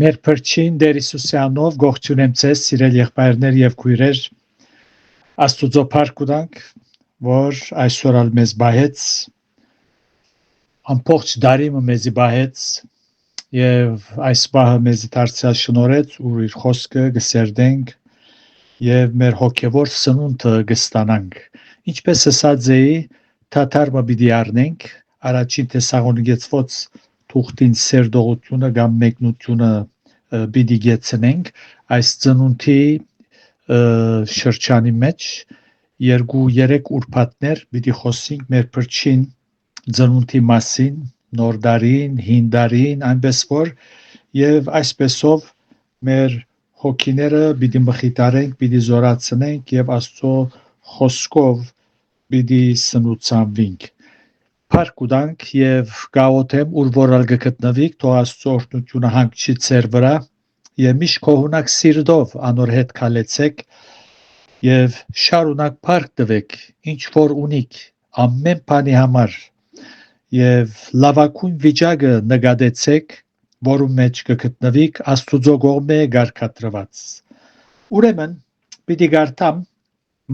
Մեր փրկին Տեր Հիսուսյանով գողջունեմ ձեզ, սիրելի եղբայրներ եւ քույրեր, Աստուծո փառք ունենք, որ այսօր ալ մեզ բահեց, ամբողջ դարիմը մեզի բահեց եւ այս բահը մեզի դարձյալ շնորհեց, ու իր խոսքը գսերդենք եւ մեր հոգեվոր սնունդը գստանանք։ Ինչպես ասած էի, թաթարմը պիտի առնենք, առաջին Թեսաղոնիկեցված թուղթին սերդողությունը կամ մեկնությունը պիտի գեցնենք այս ծնունդի շրջանի մեջ 2-3 ուրբաթներ պիտի խոսենք մեր փրկին ծնունդի մասին, նոր դարին, հին դարին, այնպես որ եւ այսպեսով մեր հոգիները պիտի մխիթարենք, պիտի զորացնենք եւ Աստծո խոսքով պիտի սնուցանվենք։ Փառք ունենք եւ գաղութեմ ուր որալ գտնվիք, թող Աստծո օրհնությունը հանգչի ձեր վրա եւ միշտ քողունակ սիրտով անոր հետ քալեցեք եւ շարունակ փառք տվեք, ինչ որ ունիք ամեն բանի համար եւ լավագույն վիճակը նկատեցեք, որում մեջ կգտնվիք Աստուծո կողմէ գարկադրված։ Ուրեմն պիտի գարտամ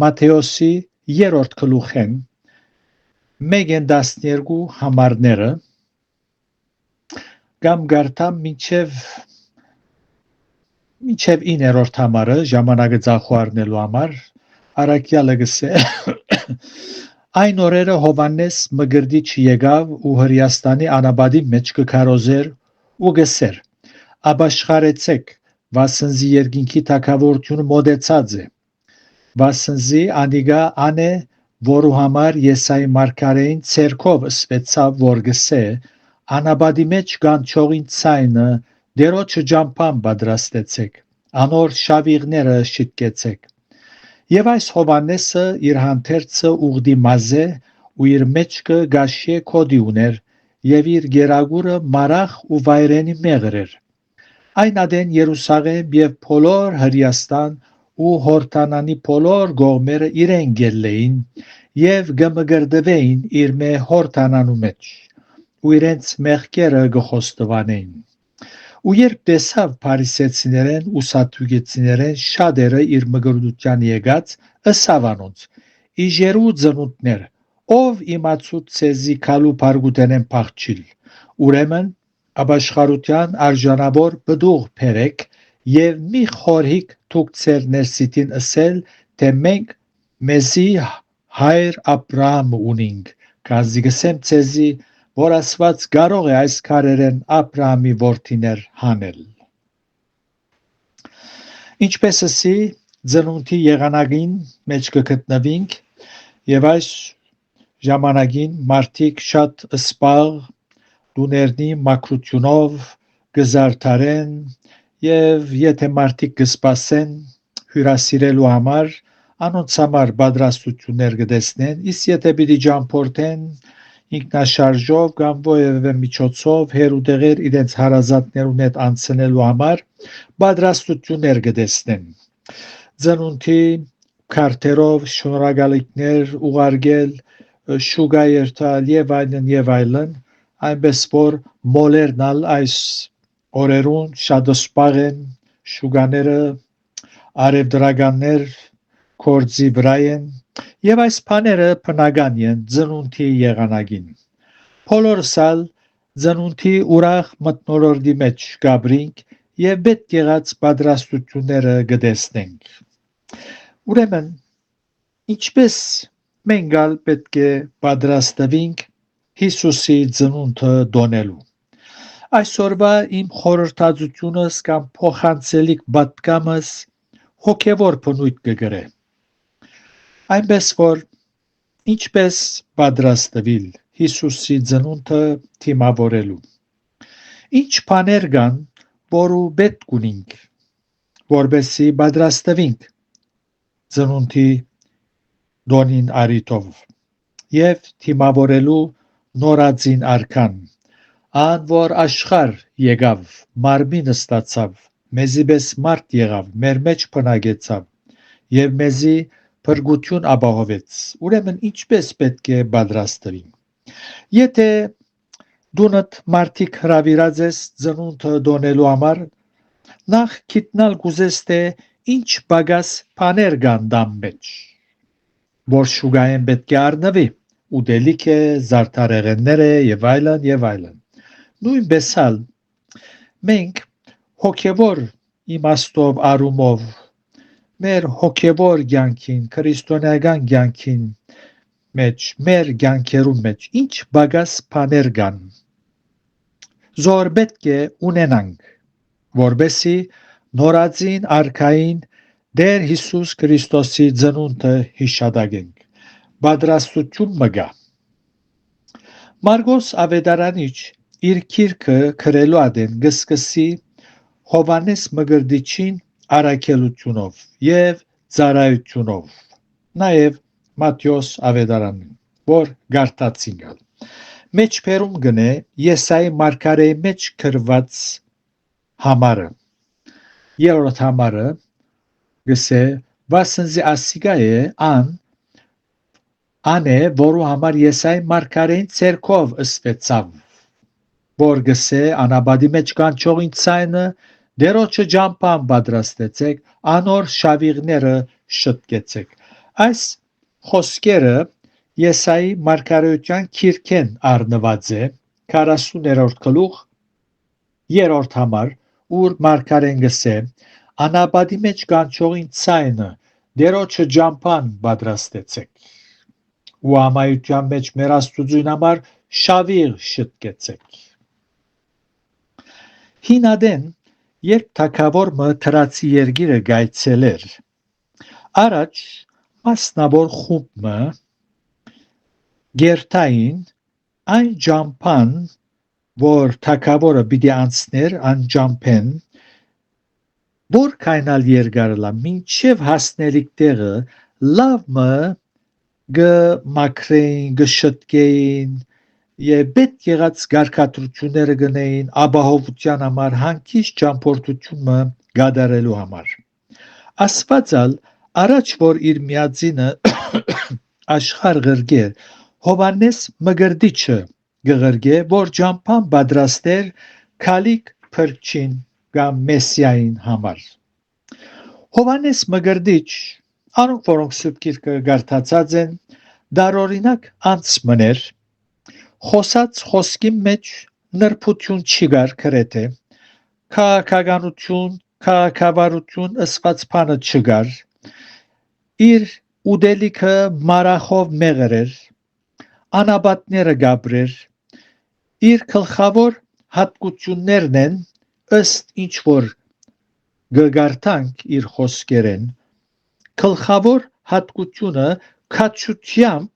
Մատթեոսի 3-րդ գլուխեն 1-12 համարները կամ գարտամ մինչև 9-րդ համարը ժամանակը ցախուառնելու համար առաքյալը գսե այն օրերը Հովանես Մգրդիչ եկավ ու Հրեաստանի անաբադի մեջ կքարոզեր ու գսեր ապաշխարեցեք վասնզի երկինքի թագավորությունը մոտեցած է վասնզի անիգա անե որու համար Եսայի մարգարեին ցերկով ըսվեցավ որ գսե անաբադի մեջ կանչողին ցայնը դերոջ ջամփան պատրաստեցեք անոր շավիղները շիտկեցեք եւ այս Հովանեսը իր հանդերձը ուղդի մազե ու իր մեջքը գաշե կոդի ուներ եւ իր գերագուրը մարախ ու վայրենի մեղր էր այն ադեն Երուսաղեմ եւ բոլոր Հրեաստան ու Հորդանանի բոլոր գողմերը իրեն գելեին եւ գմգրդվեին իր մե Հորդանանու մեջ ու իրենց մեղքերը գխոստովանեին ու երբ տեսավ փարիսեցիներեն ու սադուկեցիներեն շատերը իր մգրդության եկած ըսավ անոնց իժերու ծնունդներ ով իմացուց ցեզի քալու բարգուտենեն փախչիլ ուրեմն ապաշխարության արժանավոր բդուղ փերեք եւ մի խորհիկ թուք ցեր ներսիտին ասել թե մենք մեզի հայր Աբրահամ ունինք կազի գսեմ ցեզի որ Աստված կարող է այս քարերեն Աբրահամի որդիներ հանել ինչպես ասի ծնունդի եղանակին մեջ կգտնվենք եւ այս ժամանակին մարդիկ շատ սպաղ դուներնի մակրությունով գզարթարեն եւ եթե մարդիկ կսպասեն հյուրասիրելու համար անոնց համար պատրաստություններ կտեսնեն իսկ եթե պիտի ճամփորդեն ինքնաշարժով կամ որևէ միջոցով հերուդեղեր իրենց հարազատներուն հետ անցնելու համար պատրաստություններ կտեսնեն ծնունդի քարտերով շնորհակալիքներ ուղարկել շուգա երթալ եւ այլն այնպես որ մոլերնալ այս օրերուն շատ սպաղ են շուգաները արևդրականներ կորձի վրա են եւ այս բաները բնական են ծնունդի եղանակին բոլորս ալ ծնունդի ուրախ մթնոլորտի մեջ գաբրինք եւ պետք եղած պատրաստությունները գտեսնենք ուրեմն ինչպես մենք ալ պետք է պատրաստվենք Հիսուսի ծնունդը դոնելու այսօրվա իմ խորհրդածությունս կամ փոխանցելիք պատկամս հոգևոր բնույթ կգրե այնպես որ ինչպես պատրաստվել Հիսուսի ծնունդը թիմավորելու ինչ բաներ կան որու պետք ունենք որպեսզի պատրաստվենք ծնունդի դոնին արիտով եւ թիմավորելու նորածին արքան ան որ աշխարհ եկավ մարմին ստացավ մեզի պես մարդ եղավ մեր մեջ բնակեցավ եւ մեզի փրկություն ապահովեց ուրեմն ինչպես պետք է պատրաստվենք եթե դունդ մարդիկ հրավիրած ես ծնունդը դոնելու համար Նախ գիտնալ գուզես թե ինչ բագաս բաներ կան դամ մեջ, որ շուգայեն պետք է առնվի, ուտելիք է, զարդարեղեններ է եւ այլն եւ այլն։ Նույնպես հալ մենք հոգևոր իմաստով արումով մեր հոգևոր կյանքին, քրիստոնեական կյանքին մեջ, մեր կյանքերում մեջ ինչ բագաս բաներ կան, զոր պետք է ունենանք, որբեսի նորածին արքային Դեր Հիսուս Քրիստոսի ծնունդը հիշադակենք, պատրաստություն մգա։ Մարգոս Ավետարանիչ իր գիրքը գրելու ադեն գսկսի Հովանես Մկրտիչին առաքելությունով եւ ծառայությունով, նաեւ Մատթեոս Ավետարանին, որ գարտացինք։ Մեջբերում գնե Եսայի մարգարեի մեջ գրված համարը։ Երրորդ համարը գսե վասնզի ասիգա է ան է, որու համար Եսայի մարգարեին ցերկով ըսվեցավ, որ գսե անաբադի մեջ կանչողին ցայնը դերոջը ջամփան պատրաստեցեք, անոր շավիղները շտկեցեք։ Այս խոսքերը Եսայի մարգարեության քիրքեն առնված է 40-րդ գլուխ 3-րդ համար, ուր մարգարեն գսե անաբադի մեջ կանչողին ցայնը դերոջը ջամփան պատրաստեցեք ու ամայության մեջ մեր Աստուծուն համար շավիղ շտկեցեք։ Հինադեն երբ թագավոր Թրացի երգիրը գայցելեր, առաջ մասնավոր խումբը գերտային այն ջամփան, որ թագավորը պիտի անցներ ան ջամփեն, որ կայնալ երկարելա մինչև հասնելիք տեղը լավը գմակրեին, գշտկեին եւ պետք եղած գարկատրությունները գնեին ապահովության համար հանգիստ ճամփորդությունը գադարելու համար։ Աստվածալ առաջ որ իր միածինը աշխարհ գրգեր Հովանես Մկրտիչը գղրգե, որ ջամփան պատրաստեր քալիք փրկչին կամ Մեսիային համար։ Հովանես Մկրտիչ, անոնք որոնք Սուրբ Գիրքը գարտացած են, դարօրինակ անցմներ, խոսած խոսքի մեջ նրբություն չի գար գրեթե, քաղաքականություն, քաղաքավարություն ըսված բանը չգար, իր ուտելիքը մարախով մեղրեր, անաբատները գաբրեր, իր գլխավոր հատկություններն են ըստ ինչ որ գգարտանք իր խոսքերեն, գլխավոր հատկությունը քաջությամբ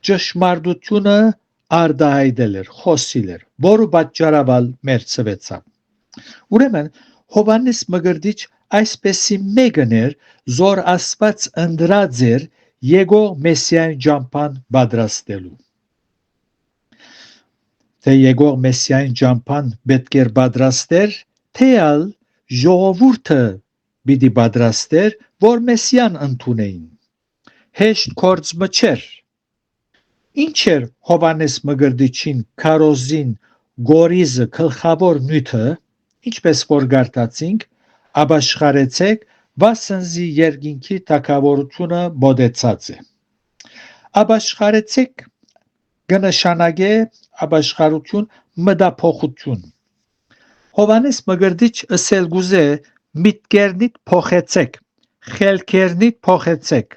ճշմարտությունը արդահայտել էր, խոսիլ էր, որը պատճառաբալ մերձվեցավ։ Ուրեմն Հովանես Մկրտիչ այսպեսի մեկն էր, զոր Աստված ընտրած էր եկող Մեսիային ջամփան պատրաստելու։ Թե եկող Մեսիային ջամփան պետք էր պատրաստեր, թե ալ ժողովուրդը պիտի պատրաստեր, որ Մեսիան ընդունեին։ Հեշտ գործը չէր։ Ինչ էր Հովանես Մկրտիչին քարոզին գորիզը գլխավոր նյութը, ինչպես որ գարտացինք, ապաշխարեցեք, վասնզի երկինքի թագավորությունը մոտեցած է։ Ապաշխարեցեք կնշանակե ապաշխարություն մտափոխություն։ Հովանես Մկրտիչ ըսել գուզե միտքերնիդ փոխեցեք, խելքերնիդ փոխեցեք։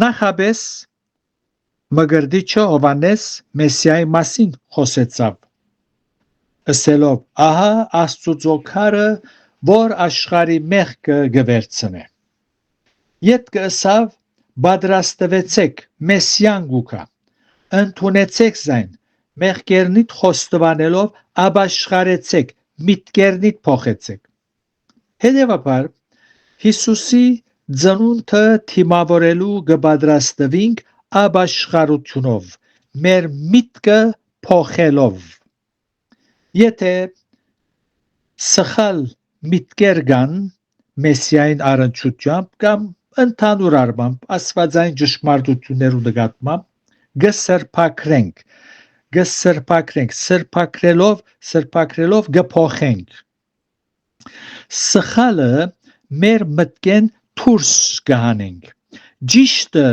Նախաբես Մկրտիչը Հովանես Մեսիայի մասին խոսեցավ, ըսելով ահա Աստծո քարը, որ աշխարհի մեղքը գվերցնե։ Ետքը ըսավ պատրաստվեցեք Մեսիան գուքա, ընդունեցեք զայն, մեղքերնիդ խոստովանելով ապաշխարեցեք, միտքերնիդ փոխեցեք։ Հետևաբար Հիսուսի ծնունդը թիմավորելու կպատրաստվենք ապաշխարությունով, մեր միտքը փոխելով։ Եթե սխալ միտքեր կան Մեսիային առնչությամբ կամ ընդհանուր առմամբ աստվածային ճշմարտություններու նկատմամբ, սրբակրելով գփոխենք։ Սխալը մեր մտքեն դուրս կհանենք, ճիշտը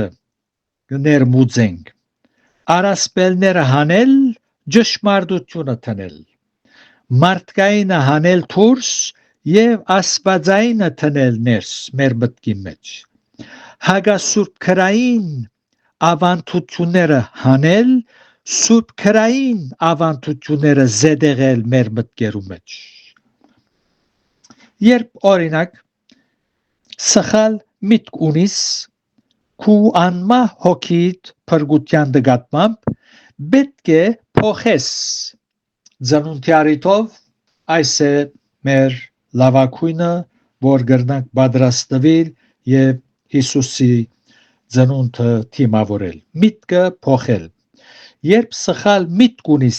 կներմուծենք, արասպելները հանել, ճշմարտությունը տնել, մարդկայինը հանել դուրս եւ աստվածայինը տնել ներս մեր մտքի մեջ, հագասուրբ քրային ավանդությունները հանել, սուրբ քրային ավանդությունները զեդեղել մեր մտքերու մեջ։ Երբ օրինակ սխալ միտք ունիս քու անմա հոգիդ փրկության դգատմամբ պետք է փոխես ծնունդյարիտով այս է մեր լավակույնը որ գրնանք պատրաստվել եւ Հիսուսի ծնունդը թիմավորել միտքը փոխել երբ սխալ միտք ունիս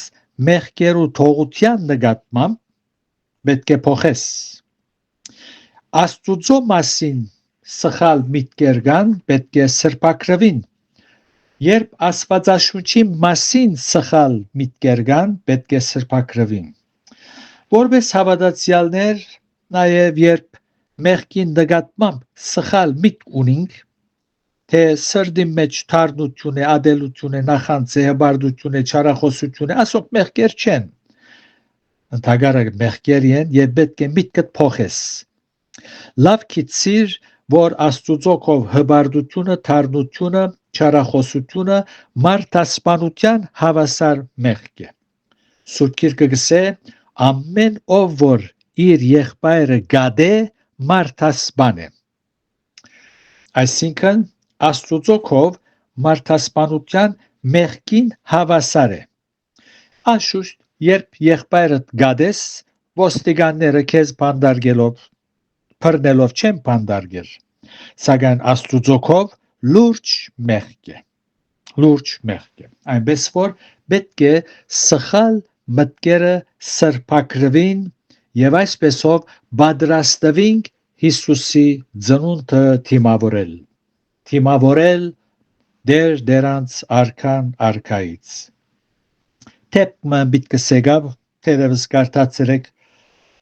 մեղքերու թողության նկատմամբ պետք է փոխես Աստուծո մասին սխալ միտքեր կան պետք է սրբակրվին երբ Աստվածաշունչի մասին սխալ միտքեր կան պետք է սրբակրվին որպես հավատացյալներ նաև երբ մեղքին նկատմամբ սխալ միտք ունենք թե սրդի մեջ թարնություն է, ադելություն է, նախանձ է, հբարդություն է, չարախոսություն է, ասոք մեղքեր չեն։ Ընդհակառակ մեղքեր են եւ պետք է միտքդ փոխես։ Լավ գիտիր, որ Աստուծոքով հբարդությունը, թարնությունը, չարախոսությունը մարդասպանության հավասար մեղք է։ Սուրբ Գիրքը գսե ամեն ով որ իր եղբայրը գադե մարդասպան է։ Այսինքն Աստուծոքով մարդասպանության մեղքին հավասար է։ Անշուշտ, երբ եղբայրդ գադես, ոստիկանները քեզ բանդարգելով, բռնելով չեն բանդարգել, սակայն Աստուծոքով լուրջ մեղք է։ Լուրջ մեղք է։ Այնպես որ պետք է սխալ մտքերը սրբակրվին եւ այսպեսով պատրաստվենք Հիսուսի ծնունդը թիմավորել։ Թիմավորել դեր դերանց արքան արքայից թեպը բիտկը սեգավ թերևս կարդացրեք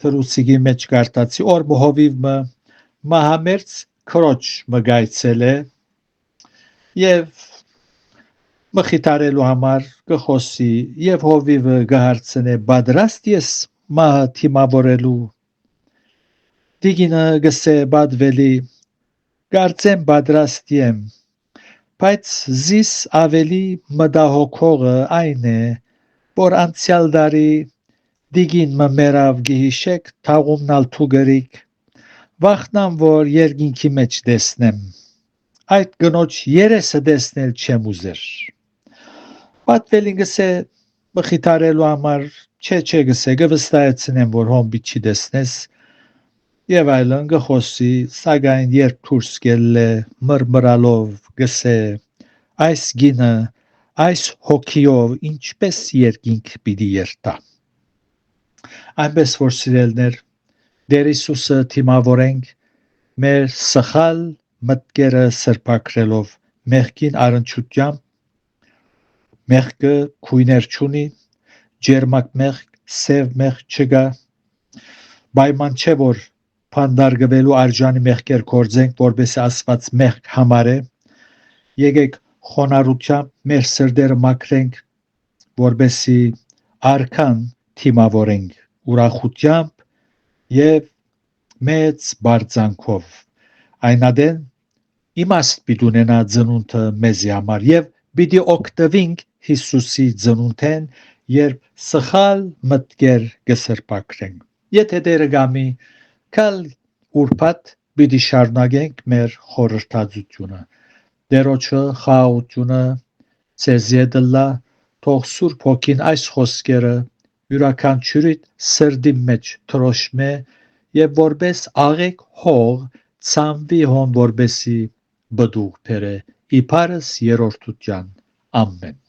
թրուսիգի մեջ կարդացի օր մոհովիվը մահամերց քրոջ մգայցել է եւ մխիթարելու համար կխոսի եւ հովիվը գահարցնե պատրաստ ես մահը թիմավորելու դիգինը գսե բադվելի Կարծեմ պատրաստ եմ, բայց զիս ավելի մտահոգողը այն է, որ անցյալ դարի դիգին մերավ գիհիշեք թաղումնալ թուգերիկ, վախնամ, որ երկինքի մեջ դեսնեմ, այդ գնոջ երեսը դեսնել չեմ ուզեր։ Պատվելին գսե մխիթարելու համար չէ գսե գվստայեցնեմ, որ հոմբի չի դեսնես, Եվ այլն գխոսի, սակայն երբ դուրս գելը մրմրալով գսե, այս գինը, այս հոգիով ինչպես երկինք պիտի երթա։ Այնպես որ սիրելներ, Տեր Հիսուսը թիմավորենք մեր սխալ մտքերը սրբակրելով մեղքին առնչությամբ, մեղքը քույներ չունի, ջերմակ մեղք, սև մեղք չկա, պայման չէ որ Փանդարգվելու արժանի մեղքեր գործենք, որպես Աստված մեղք համարե, եկեք խոնարհությամբ մեր սրտերը մաքրենք, որպեսի արքան թիմավորենք ուրախությամբ եւ մեծ բարձանքով։ Այնադեն իմաստ պիտի ունենա ծնունդը մեզի համար եւ պիտի օգտվենք Հիսուսի ծնունդեն, երբ սխալ մտքեր կսրբակրենք։ Եթե Տերը գամի Կալ ուրբաթ պիտի շարունակենք մեր խորհրդածությունը։ Տերոջը խաղաղությունը ցեզ յետլա թող Սուրբ Հոգին այս խոսքերը յուրաքանչյուրիդ սրդի մեջ թրոշմե եւ որպես աղեկ հող ցանվի հոն որպեսի բդուղ բերե իբարս երրորդության ամեն